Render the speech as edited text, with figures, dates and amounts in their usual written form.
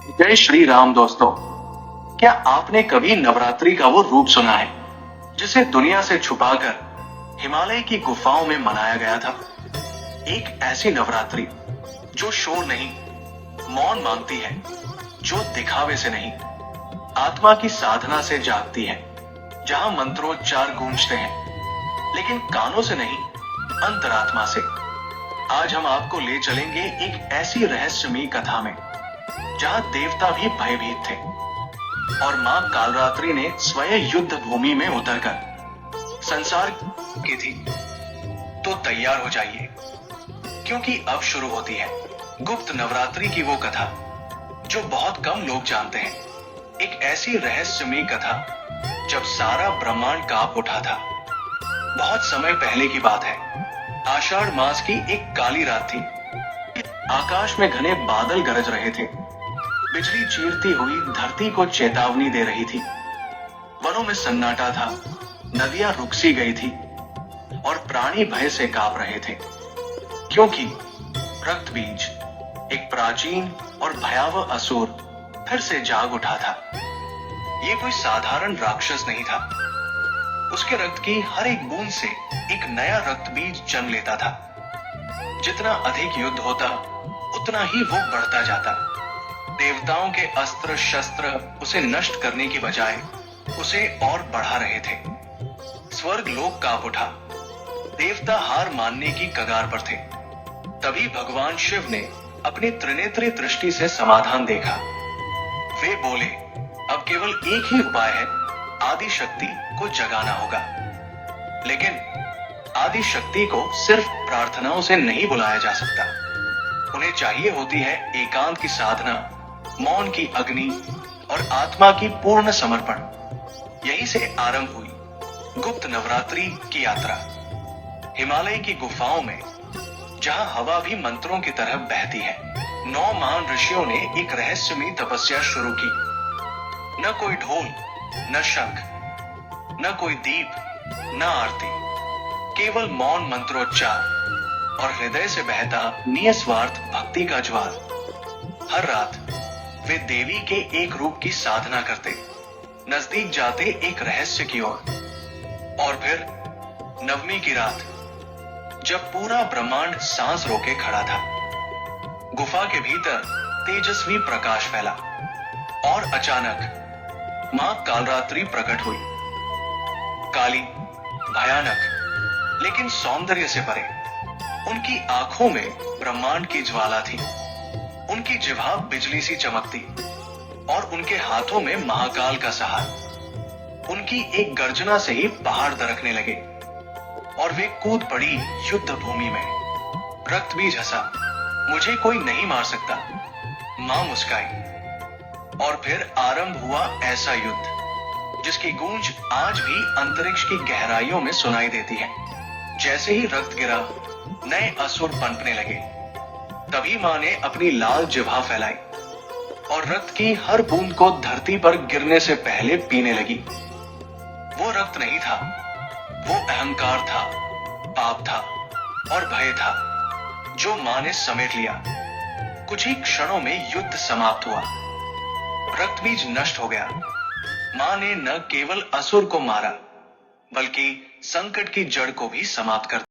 जय श्री राम दोस्तों। क्या आपने कभी नवरात्रि का वो रूप सुना है जिसे दुनिया से छुपाकर हिमालय की गुफाओं में मनाया गया था? एक ऐसी नवरात्रि जो शोर नहीं, मौन मांगती है, जो दिखावे से नहीं, आत्मा की साधना से जागती है, जहां मंत्रोच्चार गूंजते हैं लेकिन कानों से नहीं, अंतरात्मा से। आज हम आपको ले चलेंगे एक ऐसी रहस्यमयी कथा में जहां देवता भी भयभीत थे और मां कालरात्रि ने स्वयं युद्ध भूमि में उतरकर संसार की थी। तो तैयार हो जाइए, क्योंकि अब शुरू होती है गुप्त नवरात्रि की वो कथा जो बहुत कम लोग जानते हैं। एक ऐसी रहस्यमयी कथा जब सारा ब्रह्मांड कांप उठा था। बहुत समय पहले की बात है। आषाढ़ मास की एक काली रात थी। आकाश में घने बादल गरज रहे थे। बिजली चीरती हुई धरती को चेतावनी दे रही थी। वनों में सन्नाटा था, नदियां रुक सी गई थी और प्राणी भय से कांप रहे थे, क्योंकि रक्त बीज, एक प्राचीन और भयावह असुर, फिर से जाग उठा था। ये कोई साधारण राक्षस नहीं था। उसके रक्त की हर एक बूंद से एक नया रक्त बीज जन्म लेता था। जितना अधिक युद्ध होता, उतना ही वो बढ़ता जाता। देवताओं के अस्त्र शस्त्र उसे नष्ट करने की बजाय उसे और बढ़ा रहे थे। स्वर्ग लोक कांप उठा। देवता हार मानने की कगार पर थे। तभी भगवान शिव ने अपनी त्रिनेत्री दृष्टि से समाधान देखा। वे बोले, अब केवल एक ही उपाय है, आदि शक्ति को जगाना होगा। लेकिन आदि शक्ति को सिर्फ प्रार्थनाओं से नहीं बुलाया जा सकता। उन्हें चाहिए होती है एकांत की साधना, मौन की अग्नि और आत्मा की पूर्ण समर्पण। यहीं से आरंभ हुई गुप्त नवरात्रि की यात्रा। हिमालय की गुफाओं में, जहां हवा भी मंत्रों की तरह बहती है, 9 महान ऋषियों ने एक रहस्यमयी तपस्या शुरू की। न कोई ढोल, न शंख, न कोई दीप, न आरती, केवल मौन मंत्रोच्चार और हृदय से बहता निस्वार्थ भक्ति का ज्वाल। हर रात वे देवी के एक रूप की साधना करते, नजदीक जाते एक रहस्य की ओर। और फिर नवमी की रात, जब पूरा ब्रह्मांड सांस रोके खड़ा था, गुफा के भीतर तेजस्वी प्रकाश फैला और अचानक मां कालरात्रि प्रकट हुई। काली, भयानक, लेकिन सौंदर्य से परे। उनकी आंखों में ब्रह्मांड की ज्वाला थी। उनकी जिह्वा बिजली सी चमकती और उनके हाथों में महाकाल का सहार। उनकी एक गर्जना से ही पहाड़ दरकने लगे और वे कूद पड़ी युद्ध भूमि में। रक्त बीज हंसा, मुझे कोई नहीं मार सकता। मां मुस्काई और फिर आरंभ हुआ ऐसा युद्ध जिसकी गूंज आज भी अंतरिक्ष की गहराइयों में सुनाई देती है। जैसे ही रक्त गिरा, नए असुर पनपने लगे। तभी मां ने अपनी लाल जिह्वा फैलाई और रक्त की हर बूंद को धरती पर गिरने से पहले पीने लगी। वो रक्त नहीं था, वो अहंकार था, पाप था और भय था, जो मां ने समेट लिया। कुछ ही क्षणों में युद्ध समाप्त हुआ। रक्त बीज नष्ट हो गया। मां ने न केवल असुर को मारा, बल्कि संकट की जड़ को भी समाप्त कर